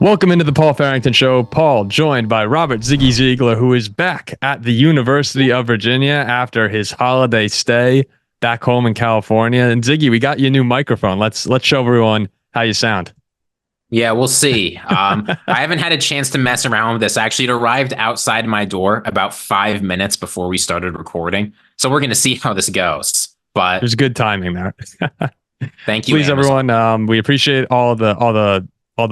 Welcome into the Paul Farrington Show. Paul, joined by Robert Ziggy Ziegler, who is back at the University of Virginia after his holiday stay back home in California. And Ziggy, we got you a new microphone. Let's show everyone how you sound. Yeah, we'll see. I haven't had a chance to mess around with this. Actually, it arrived outside my door about 5 minutes before we started recording. So we're going to see how this goes. But there's good timing there. Thank you, please, Amazon. everyone. We appreciate all the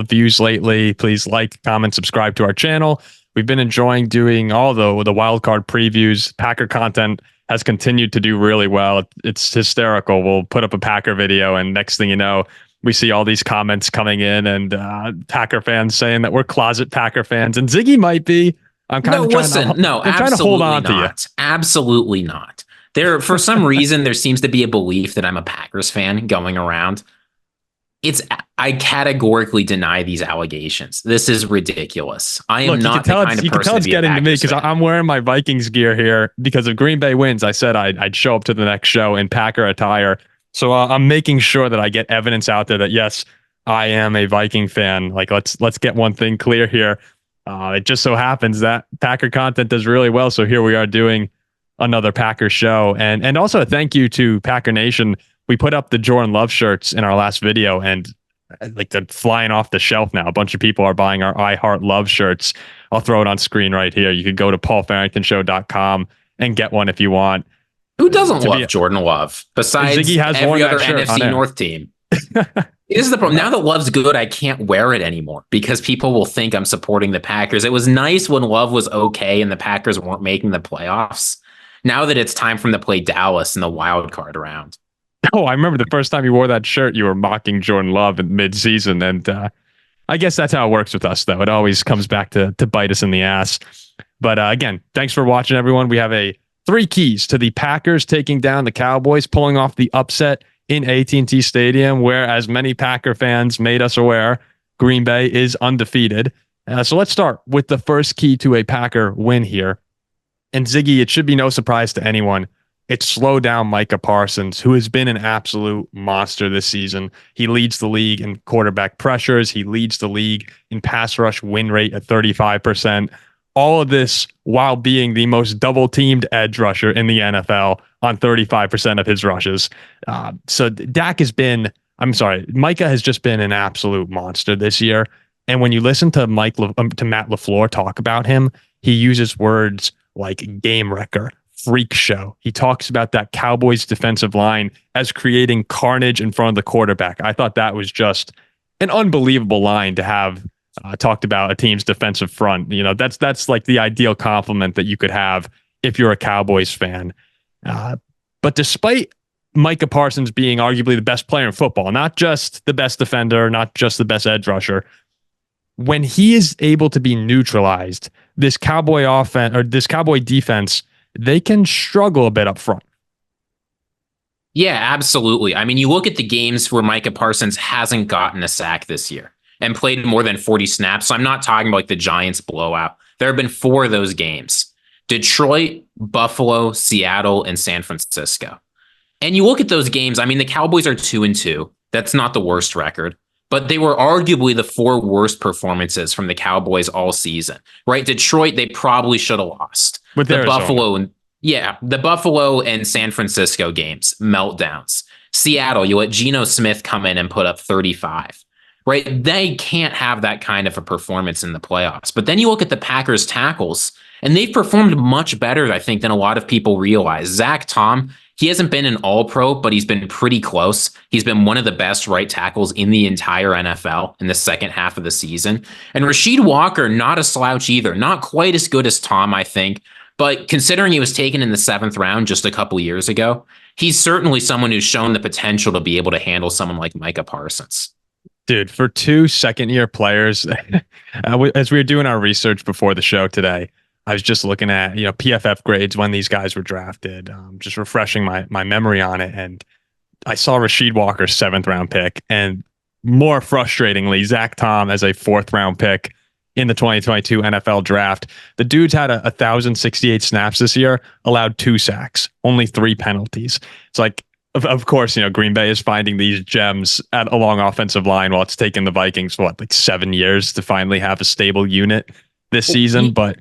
views lately. Please like, comment, subscribe to our channel. We've been enjoying doing all the wild card previews. Packer content has continued to do really well. It's hysterical. We'll put up a Packer video, and next thing you know, we see all these comments coming in, and Packer fans saying that we're closet Packer fans, and Ziggy might be. I'm trying to hold on to you. Absolutely not. For some reason, there seems to be a belief that I'm a Packers fan going around. I categorically deny these allegations. This is ridiculous. I am not the kind of person to be a Packers fan. You can tell it's getting to me because I'm wearing my Vikings gear here because if Green Bay wins, I said I'd show up to the next show in Packer attire. So I'm making sure that I get evidence out there that yes, I am a Viking fan. Like let's get one thing clear here. It just so happens that Packer content does really well. So here we are doing another Packer show, and also a thank you to Packer Nation. We put up the Jordan Love shirts in our last video, and like they're flying off the shelf now. A bunch of people are buying our I Heart Love shirts. I'll throw it on screen right here. You could go to paulfarringtonshow.com and get one if you want. Who doesn't love Jordan Love besides Ziggy has every other NFC North team? This is the problem. Now that Love's good, I can't wear it anymore because people will think I'm supporting the Packers. It was nice when Love was okay and the Packers weren't making the playoffs. Now that it's time for them to play Dallas in the wild card round. Oh, I remember the first time you wore that shirt, you were mocking Jordan Love in mid-season. And I guess that's how it works with us, though. It always comes back to bite us in the ass. But again, thanks for watching, everyone. We have three keys to the Packers taking down the Cowboys, pulling off the upset in AT&T Stadium, where, as many Packer fans made us aware, Green Bay is undefeated. So let's start with the first key to a Packer win here. And Ziggy, it should be no surprise to anyone. It's slow down Micah Parsons, who has been an absolute monster this season. He leads the league in quarterback pressures. He leads the league in pass rush win rate at 35%. All of this while being the most double-teamed edge rusher in the NFL on 35% of his rushes. So Micah has just been an absolute monster this year. And when you listen to Matt LaFleur talk about him, he uses words like game wrecker, freak show. He talks about that Cowboys defensive line as creating carnage in front of the quarterback. I thought that was just an unbelievable line to have talked about a team's defensive front. You know, that's like the ideal compliment that you could have if you're a Cowboys fan. But despite Micah Parsons being arguably the best player in football, not just the best defender, not just the best edge rusher, when he is able to be neutralized, this Cowboy offense or this Cowboy defense, they can struggle a bit up front. Yeah, absolutely. I mean, you look at the games where Micah Parsons hasn't gotten a sack this year and played more than 40 snaps. So I'm not talking about like the Giants blowout. There have been 4 of those games: Detroit, Buffalo, Seattle, and San Francisco. And you look at those games, I mean, the Cowboys are 2-2. That's not the worst record, but they were arguably the 4 worst performances from the Cowboys all season, right? Detroit, they probably should have lost. With the Buffalo and San Francisco games, meltdowns. Seattle, you let Geno Smith come in and put up 35, right? They can't have that kind of a performance in the playoffs. But then you look at the Packers tackles, and they've performed much better, I think, than a lot of people realize. Zach Tom, he hasn't been an all-pro, but he's been pretty close. He's been one of the best right tackles in the entire NFL in the second half of the season. And Rasheed Walker, not a slouch either. Not quite as good as Tom, I think. But considering he was taken in the 7th round just a couple years ago, he's certainly someone who's shown the potential to be able to handle someone like Micah Parsons. Dude, for 2 second-year players, as we were doing our research before the show today, I was just looking at, PFF grades when these guys were drafted, just refreshing my memory on it. And I saw Rasheed Walker's 7th round pick, and more frustratingly, Zach Tom as a 4th round pick in the 2022 NFL draft. The dude's had 1,068 snaps this year, allowed 2 sacks, only 3 penalties. It's like, Of course, Green Bay is finding these gems at along offensive line while it's taken the Vikings, like 7 years to finally have a stable unit this season. But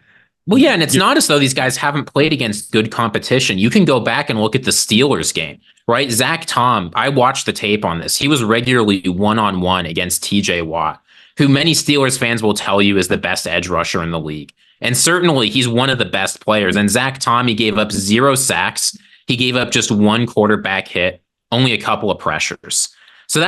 well, yeah, and it's not as though these guys haven't played against good competition. You can go back and look at the Steelers game, right? Zach Tom, I watched the tape on this. He was regularly one-on-one against TJ Watt, who many Steelers fans will tell you is the best edge rusher in the league. And certainly he's one of the best players. And Zach Tom, he gave up 0 sacks. He gave up just 1 quarterback hit, only a couple of pressures. So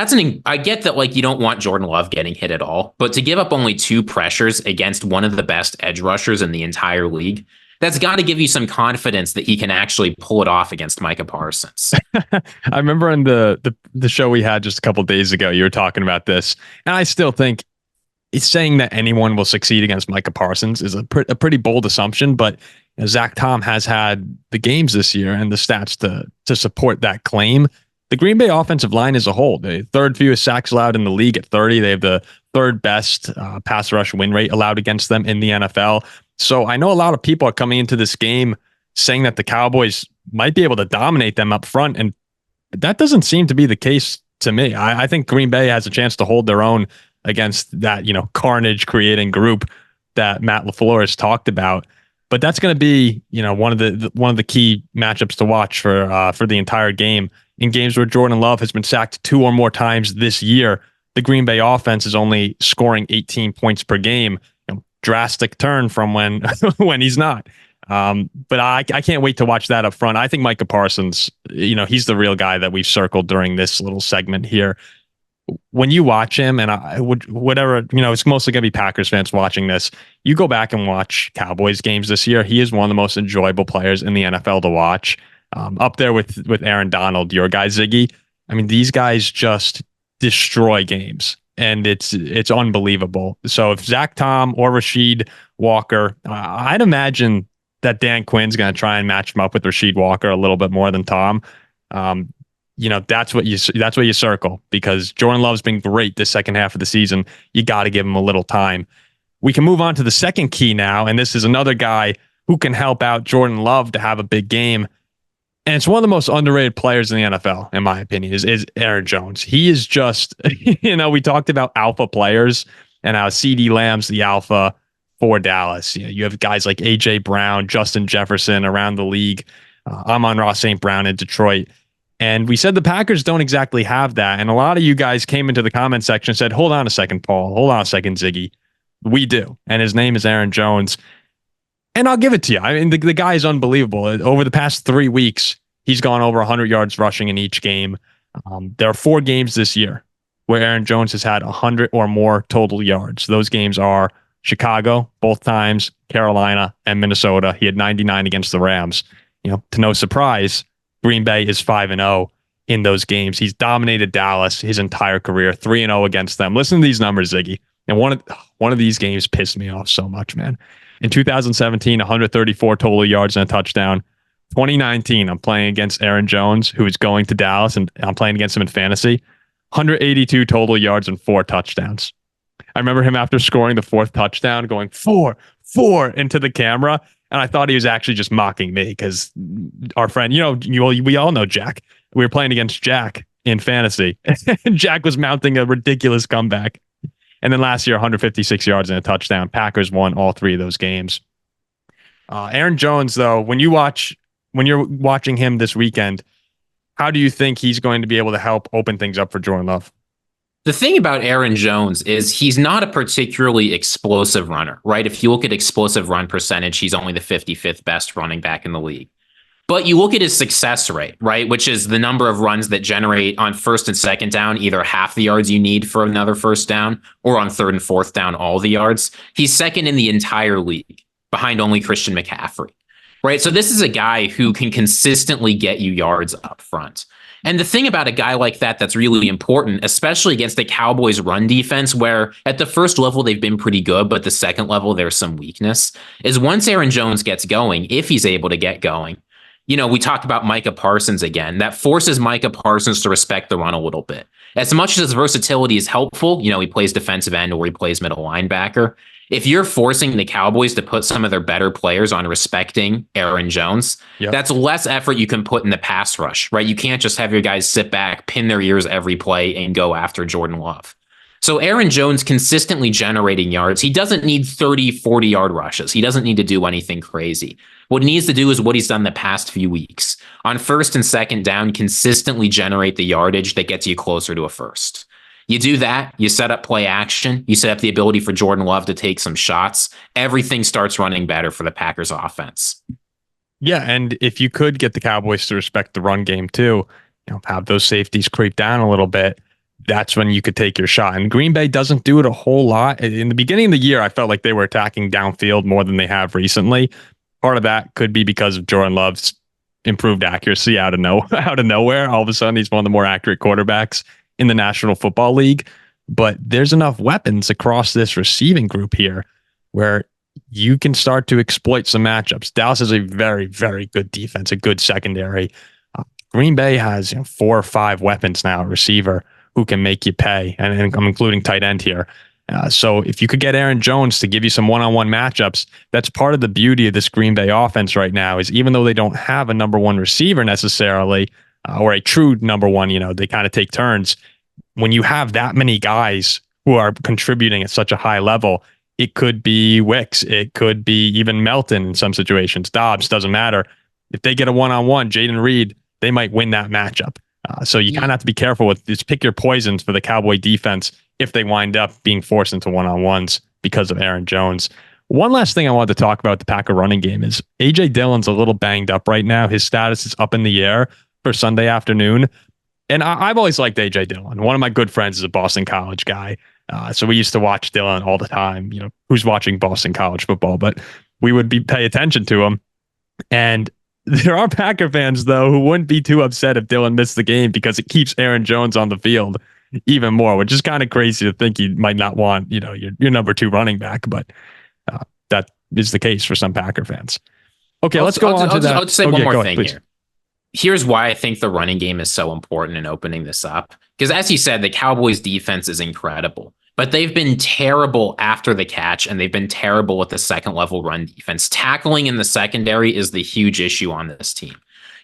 I get that, like, you don't want Jordan Love getting hit at all, but to give up only 2 pressures against one of the best edge rushers in the entire league, that's got to give you some confidence that he can actually pull it off against Micah Parsons. I remember in the show we had just a couple of days ago, you were talking about this, and I still think it's saying that anyone will succeed against Micah Parsons is a pretty bold assumption, but Zach Tom has had the games this year and the stats to support that claim. The Green Bay offensive line as a whole, the 3rd fewest sacks allowed in the league at 30. They have the 3rd best pass rush win rate allowed against them in the NFL. So I know a lot of people are coming into this game saying that the Cowboys might be able to dominate them up front, and that doesn't seem to be the case to me. I think Green Bay has a chance to hold their own against that, carnage creating group that Matt LaFleur has talked about. But that's going to be, one of the key matchups to watch for the entire game. In games where Jordan Love has been sacked 2 or more times this year, the Green Bay offense is only scoring 18 points per game. Drastic turn from when when he's not. But I can't wait to watch that up front. I think Micah Parsons, he's the real guy that we've circled during this little segment here. When you watch him, and it's mostly going to be Packers fans watching this. You go back and watch Cowboys games this year. He is one of the most enjoyable players in the NFL to watch. Up there with Aaron Donald, your guy Ziggy. I mean, these guys just destroy games, and it's unbelievable. So if Zach Tom or Rasheed Walker, I'd imagine that Dan Quinn's going to try and match him up with Rasheed Walker a little bit more than Tom. That's what you circle, because Jordan Love's been great this second half of the season. You got to give him a little time. We can move on to the second key now, and this is another guy who can help out Jordan Love to have a big game. And it's one of the most underrated players in the NFL, in my opinion, is Aaron Jones. He is just, we talked about alpha players and how CeeDee Lamb's the alpha for Dallas. You have guys like A.J. Brown, Justin Jefferson around the league, Amon-Ra St. Brown in Detroit. And we said the Packers don't exactly have that. And a lot of you guys came into the comment section and said, hold on a second, Paul. Hold on a second, Ziggy. We do. And his name is Aaron Jones. And I'll give it to you. I mean, the guy is unbelievable. Over the past 3 weeks, he's gone over 100 yards rushing in each game. There are 4 games this year where Aaron Jones has had 100 or more total yards. Those games are Chicago, both times, Carolina, and Minnesota. He had 99 against the Rams. To no surprise, Green Bay is 5-0 in those games. He's dominated Dallas his entire career, 3-0 against them. Listen to these numbers, Ziggy. And one of these games pissed me off so much, man. In 2017, 134 total yards and a touchdown. 2019, I'm playing against Aaron Jones, who is going to Dallas, and I'm playing against him in fantasy. 182 total yards and 4 touchdowns. I remember him after scoring the 4th touchdown going 4 into the camera, and I thought he was actually just mocking me because our friend, we all know Jack. We were playing against Jack in fantasy, and Jack was mounting a ridiculous comeback. And then last year, 156 yards and a touchdown. Packers won all 3 of those games. Aaron Jones, though, when you're watching him this weekend, how do you think he's going to be able to help open things up for Jordan Love? The thing about Aaron Jones is he's not a particularly explosive runner, right? If you look at explosive run percentage, he's only the 55th best running back in the league. But you look at his success rate, right? Which is the number of runs that generate on 1st and 2nd down, either half the yards you need for another 1st down, or on 3rd and 4th down, all the yards. He's 2nd in the entire league, behind only Christian McCaffrey, right? So this is a guy who can consistently get you yards up front. And the thing about a guy like that that's really important, especially against the Cowboys run defense, where at the first level they've been pretty good, but the second level there's some weakness, is once Aaron Jones gets going, if he's able to get going, we talked about Micah Parsons again. That forces Micah Parsons to respect the run a little bit. As much as his versatility is helpful, he plays defensive end or he plays middle linebacker. If you're forcing the Cowboys to put some of their better players on respecting Aaron Jones, that's less effort you can put in the pass rush, right? You can't just have your guys sit back, pin their ears every play, and go after Jordan Love. So Aaron Jones consistently generating yards. He doesn't need 30, 40-yard rushes. He doesn't need to do anything crazy. What he needs to do is what he's done the past few weeks. On first and second down, consistently generate the yardage that gets you closer to a first. You do that, you set up play action, you set up the ability for Jordan Love to take some shots. Everything starts running better for the Packers offense. Yeah, and if you could get the Cowboys to respect the run game too, have those safeties creep down a little bit, that's when you could take your shot. And Green Bay doesn't do it a whole lot. In the beginning of the year, I felt like they were attacking downfield more than they have recently. Part of that could be because of Jordan Love's improved accuracy out of nowhere. All of a sudden, he's one of the more accurate quarterbacks in the National Football League. But there's enough weapons across this receiving group here where you can start to exploit some matchups. Dallas is a very, very good defense, a good secondary. Green Bay has 4 or 5 weapons now at receiver who can make you pay, and I'm including tight end here. So if you could get Aaron Jones to give you some one-on-one matchups, that's part of the beauty of this Green Bay offense right now, is even though they don't have a number one receiver necessarily, or a true number one, they kind of take turns. When you have that many guys who are contributing at such a high level, it could be Wicks, it could be even Melton in some situations, Dobbs, doesn't matter. If they get a one-on-one, Jaden Reed, they might win that matchup. So you kind of have to be careful with this. Pick your poisons for the Cowboy defense if they wind up being forced into one-on-ones because of Aaron Jones. One last thing I wanted to talk about the Packer running game is A.J. Dillon's a little banged up right now. His status is up in the air for Sunday afternoon. And I've always liked A.J. Dillon. One of my good friends is a Boston College guy. So we used to watch Dillon all the time. Who's watching Boston College football? But we would pay attention to him. And there are Packer fans, though, who wouldn't be too upset if Dillon missed the game because it keeps Aaron Jones on the field even more, which is kind of crazy to think you might not want, your number 2 running back, but that is the case for some Packer fans. Okay, let's go on to that. I'll just say one more thing here. Here's why I think the running game is so important in opening this up. Because as you said, the Cowboys defense is incredible, but they've been terrible after the catch and they've been terrible with the second level run defense. Tackling in the secondary is the huge issue on this team.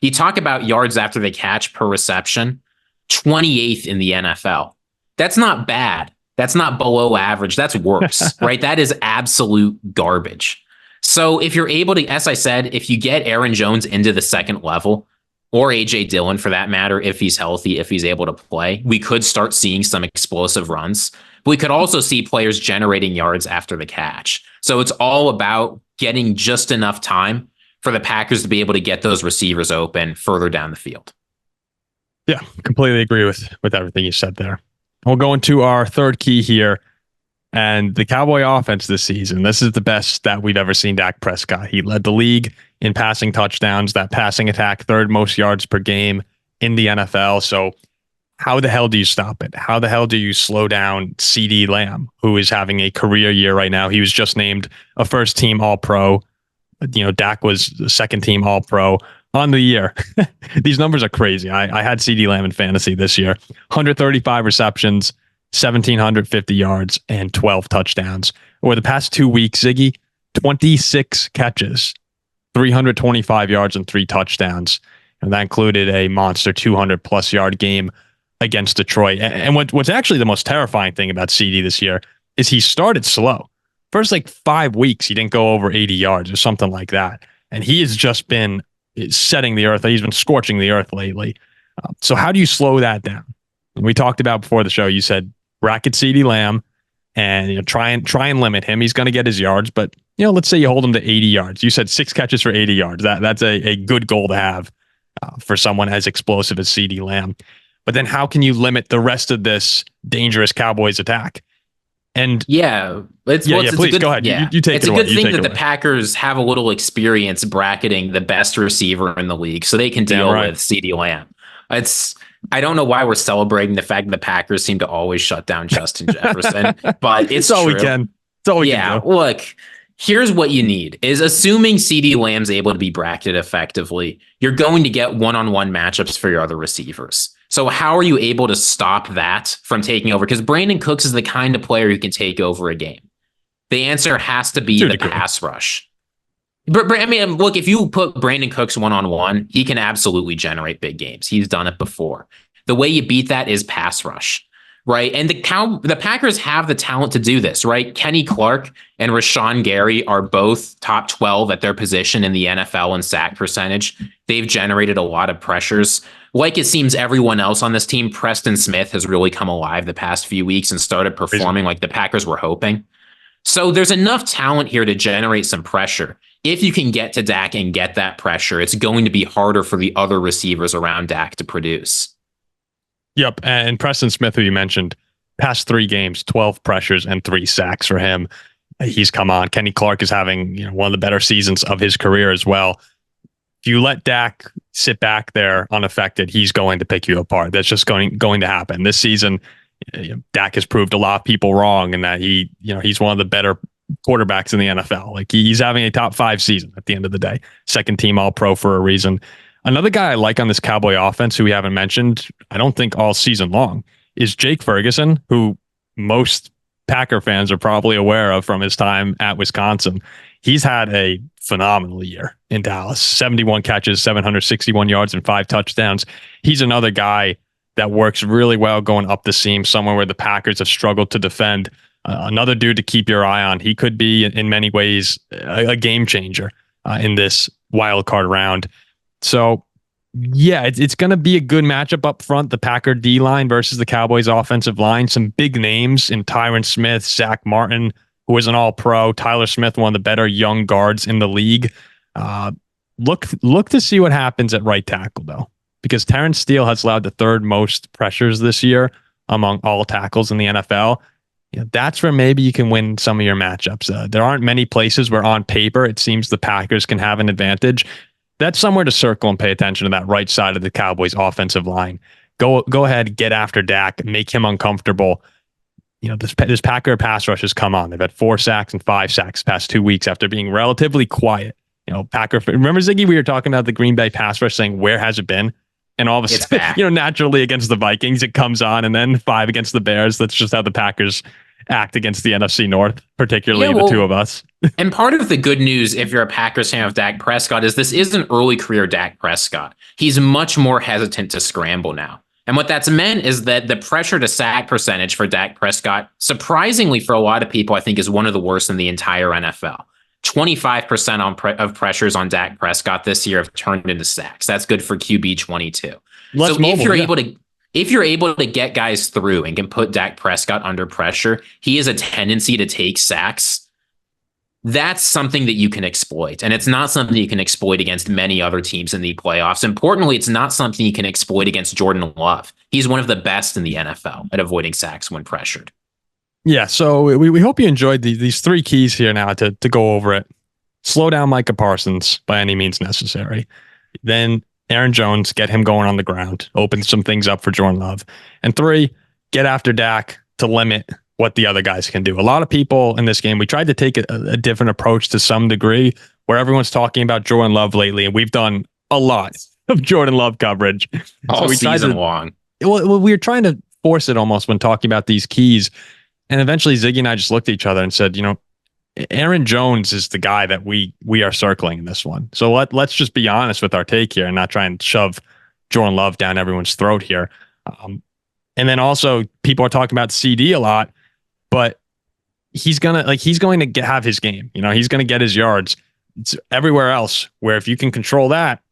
You talk about yards after the catch per reception, 28th in the NFL. That's not bad. That's not below average. That's worse, right? That is absolute garbage. So if you're able to, as I said, if you get Aaron Jones into the second level, or A.J. Dillon for that matter, if he's healthy, if he's able to play, we could start seeing some explosive runs. But we could also see players generating yards after the catch. So it's all about getting just enough time for the Packers to be able to get those receivers open further down the field. Yeah, completely agree with everything you said there. We'll go into our third key here. And the Cowboy offense this season, this is the best that we've ever seen Dak Prescott. He led the league in passing touchdowns, that passing attack, 3rd most yards per game in the NFL. So how the hell do you stop it? How the hell do you slow down CeeDee Lamb, who is having a career year right now? He was just named a first-team All-Pro. Dak was the second-team All-Pro on the year. These numbers are crazy. I had CeeDee Lamb in fantasy this year. 135 receptions, 1,750 yards, and 12 touchdowns. Over the past 2 weeks, Ziggy, 26 catches, 325 yards, and 3 touchdowns. And that included a monster 200-plus yard game against Detroit. And what's actually the most terrifying thing about CD this year is he started slow. First 5 weeks, he didn't go over 80 yards or something like that. And he has just been setting the earth. He's been scorching the earth lately. So how do you slow that down? We talked about before the show, you said bracket CeeDee Lamb and try and limit him. He's going to get his yards, but let's say you hold him to 80 yards. You said 6 catches for 80 yards. That's a good goal to have for someone as explosive as CeeDee Lamb. But then how can you limit the rest of this dangerous Cowboys attack? And please go ahead. Yeah. You take it away. It's a good thing that the Packers have a little experience bracketing the best receiver in the league, so they can deal with CeeDee Lamb. I don't know why we're celebrating the fact that the Packers seem to always shut down Justin Jefferson, but it's all true. we can. It's all we can do. Look, here's what you need is assuming CeeDee Lamb's able to be bracketed effectively, you're going to get one-on-one matchups for your other receivers. So how are you able to stop that from taking over? Because Brandon Cooks is the kind of player who can take over a game. The answer has to be the pass rush. But I mean, look, if you put Brandon Cooks one-on-one, he can absolutely generate big games. He's done it before. The way you beat that is pass rush, right? And the Packers have the talent to do this, right? Kenny Clark and Rashawn Gary are both top 12 at their position in the NFL in sack percentage. They've generated a lot of pressures. Like it seems everyone else on this team, Preston Smith has really come alive the past few weeks and started performing like the Packers were hoping. So there's enough talent here to generate some pressure. If you can get to Dak and get that pressure, it's going to be harder for the other receivers around Dak to produce. Yep. And Preston Smith, who you mentioned, past 3 games, 12 pressures and 3 sacks for him. He's come on. Kenny Clark is having one of the better seasons of his career as well. If you let Dak sit back there unaffected, he's going to pick you apart. That's just going to happen. This season, Dak has proved a lot of people wrong, and that he's one of the better quarterbacks in the NFL. Like he's having a top 5 season at the end of the day. Second team All-Pro for a reason. Another guy I like on this Cowboy offense, who we haven't mentioned, I don't think all season long, is Jake Ferguson, who most Packer fans are probably aware of from his time at Wisconsin. He's had a phenomenal year in Dallas. 71 catches, 761 yards, and 5 touchdowns. He's another guy that works really well going up the seam, somewhere where the Packers have struggled to defend. Another dude to keep your eye on. He could be, in many ways, a game changer in this wild card round. So, yeah, it's going to be a good matchup up front. The Packer D-line versus the Cowboys offensive line. Some big names in Tyron Smith, Zach Martin, who is an all-pro. Tyler Smith, one of the better young guards in the league. Look to see what happens at right tackle, though, because Terrence Steele has allowed the 3rd most pressures this year among all tackles in the NFL. That's where maybe you can win some of your matchups. There aren't many places where on paper it seems the Packers can have an advantage. That's somewhere to circle and pay attention to, that right side of the Cowboys offensive line. Go ahead, get after Dak, make him uncomfortable. This Packer pass rush has come on. They've had 4 sacks and 5 sacks past 2 weeks after being relatively quiet. Packer. Remember, Ziggy, we were talking about the Green Bay pass rush, saying where has it been? And all of a sudden, naturally against the Vikings, it comes on, and then 5 against the Bears. That's just how the Packers act against the NFC North, particularly the two of us. And part of the good news, if you're a Packers fan of Dak Prescott, is this is an early career Dak Prescott. He's much more hesitant to scramble now. And what that's meant is that the pressure to sack percentage for Dak Prescott, surprisingly for a lot of people, I think is one of the worst in the entire NFL. 25% of pressures on Dak Prescott this year have turned into sacks. That's good for QB 22. So if you're able to get guys through and can put Dak Prescott under pressure, he has a tendency to take sacks. That's something that you can exploit. And it's not something you can exploit against many other teams in the playoffs. Importantly, it's not something you can exploit against Jordan Love. He's one of the best in the NFL at avoiding sacks when pressured. Yeah, so we hope you enjoyed these 3 keys here now to go over it. Slow down Micah Parsons by any means necessary. Then Aaron Jones, get him going on the ground, open some things up for Jordan Love. And 3, get after Dak to limit what the other guys can do. A lot of people in this game, we tried to take a different approach to some degree, where everyone's talking about Jordan Love lately, and we've done a lot of Jordan Love coverage. All season long. Well, we were trying to force it almost when talking about these keys. And eventually Ziggy and I just looked at each other and said, Aaron Jones is the guy that we are circling in this one. So let's just be honest with our take here and not try and shove Jordan Love down everyone's throat here. And then also people are talking about CD a lot, but he's going to have his game. He's going to get his yards. It's everywhere else where if you can control that,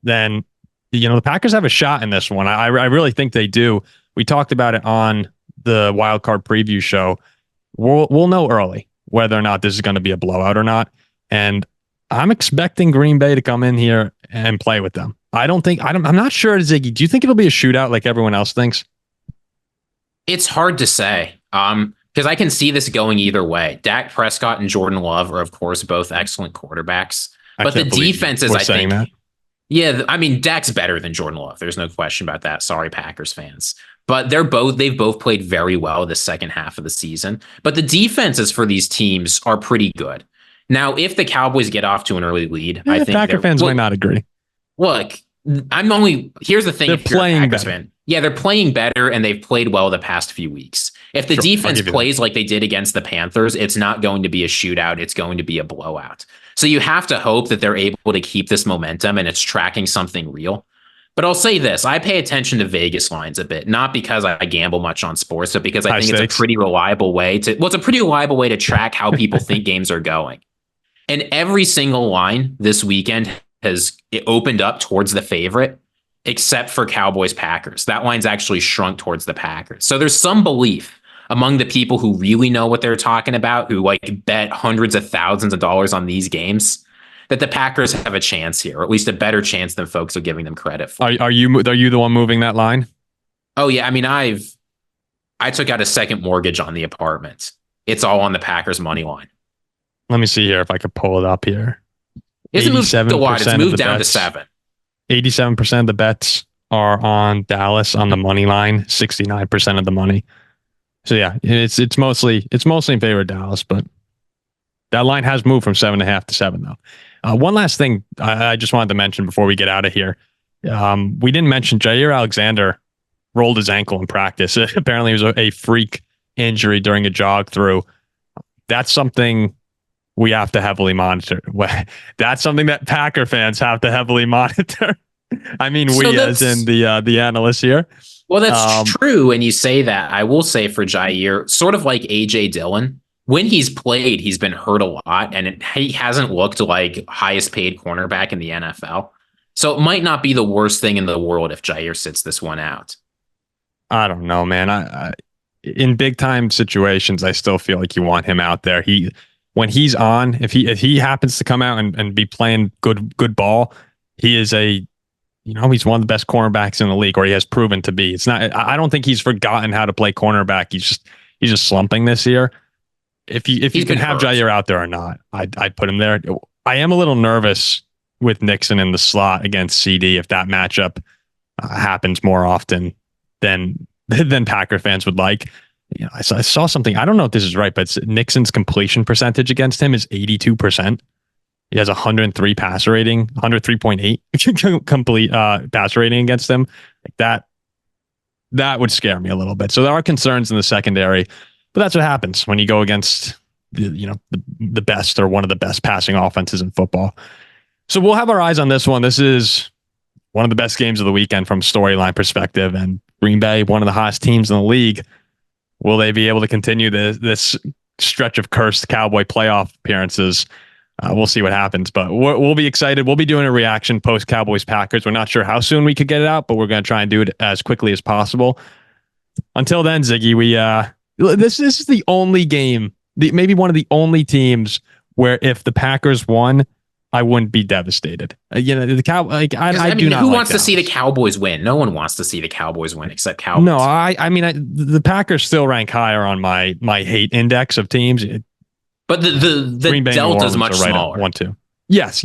then the Packers have a shot in this one. I really think they do. We talked about it on the wild card preview show. We'll know early whether or not this is going to be a blowout or not. And I'm expecting Green Bay to come in here and play with them. I'm not sure, Ziggy. Do you think it'll be a shootout like everyone else thinks? It's hard to say. Because I can see this going either way. Dak Prescott and Jordan Love are, of course, both excellent quarterbacks. But the defenses, I think. That. Yeah, I mean, Dak's better than Jordan Love. There's no question about that. Sorry, Packers fans. But they've both played very well the second half of the season. But the defenses for these teams are pretty good. Now, if the Cowboys get off to an early lead, I think Packer fans might not agree. Look, here's the thing. They're if you're playing a Packers better. fan. Yeah, they're playing better, and they've played well the past few weeks. If the defense plays like they did against the Panthers, it's not going to be a shootout. It's going to be a blowout. So you have to hope that they're able to keep this momentum and it's tracking something real. But I'll say this, I pay attention to Vegas lines a bit, not because I gamble much on sports, but because I think it's a pretty reliable way to track how people think games are going. And every single line this weekend it opened up towards the favorite, except for Cowboys-Packers. That line's actually shrunk towards the Packers. So there's some belief among the people who really know what they're talking about, who like bet hundreds of thousands of dollars on these games, that the Packers have a chance here, or at least a better chance than folks are giving them credit for. Are you the one moving that line? Oh yeah, I mean I took out a second mortgage on the apartment. It's all on the Packers money line. Let me see here if I could pull it up here. It hasn't moved a lot. It's moved down to 7. 87% of the bets are on Dallas on the money line. 69% of the money. So yeah, it's mostly in favor of Dallas, but that line has moved from 7.5 to 7 though. One last thing I just wanted to mention before we get out of here. We didn't mention Jaire Alexander rolled his ankle in practice. Apparently it was a freak injury during a jog through. That's something we have to heavily monitor. That's something that Packer fans have to heavily monitor. I mean, as in the analysts here. Well, that's true. And you say that. I will say for Jaire, sort of like AJ Dillon, when he's played, he's been hurt a lot, and he hasn't looked like highest paid cornerback in the NFL. So it might not be the worst thing in the world if Jaire sits this one out. I don't know, man. I in big time situations, I still feel like you want him out there. When he's on, if he happens to come out and be playing good ball, he is he's one of the best cornerbacks in the league, or he has proven to be. It's not. I don't think he's forgotten how to play cornerback. He's just slumping this year. If you can have Jaire out there or not, I'd put him there. I am a little nervous with Nixon in the slot against CD if that matchup happens more often than Packer fans would like. You know, I saw something. I don't know if this is right, but Nixon's completion percentage against him is 82%. He has 103 passer rating, 103.8 complete passer rating against him. Like that would scare me a little bit. So there are concerns in the secondary, but that's what happens when you go against the best or one of the best passing offenses in football. So we'll have our eyes on this one. This is one of the best games of the weekend from storyline perspective, and Green Bay, one of the hottest teams in the league. Will they be able to continue this stretch of cursed Cowboy playoff appearances? We'll see what happens, but we'll be excited. We'll be doing a reaction post Cowboys Packers. We're not sure how soon we could get it out, but we're going to try and do it as quickly as possible. Until then, Ziggy, this is the only game, maybe one of the only teams where if the Packers won, I wouldn't be devastated. The Cowboys. I do not. Who wants to see the Cowboys win? No one wants to see the Cowboys win except Cowboys. No, the Packers still rank higher on my hate index of teams. But the delta is much smaller. 1-2. Yes.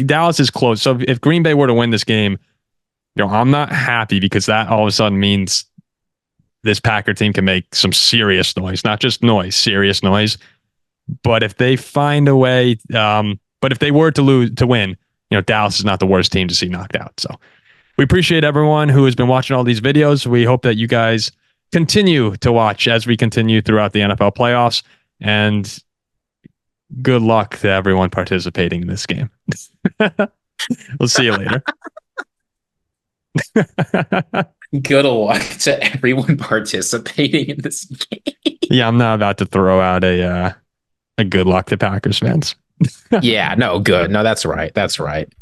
Dallas is close. So if Green Bay were to win this game, I'm not happy because that all of a sudden means this Packer team can make some serious noise, not just noise, serious noise. But if they find a way, but if they were to win, Dallas is not the worst team to see knocked out. So we appreciate everyone who has been watching all these videos. We hope that you guys continue to watch as we continue throughout the NFL playoffs, and good luck to everyone participating in this game. We'll see you later. Good luck to everyone participating in this game. Yeah, I'm not about to throw out a good luck to Packers fans. Yeah, no, good. No, that's right. That's right.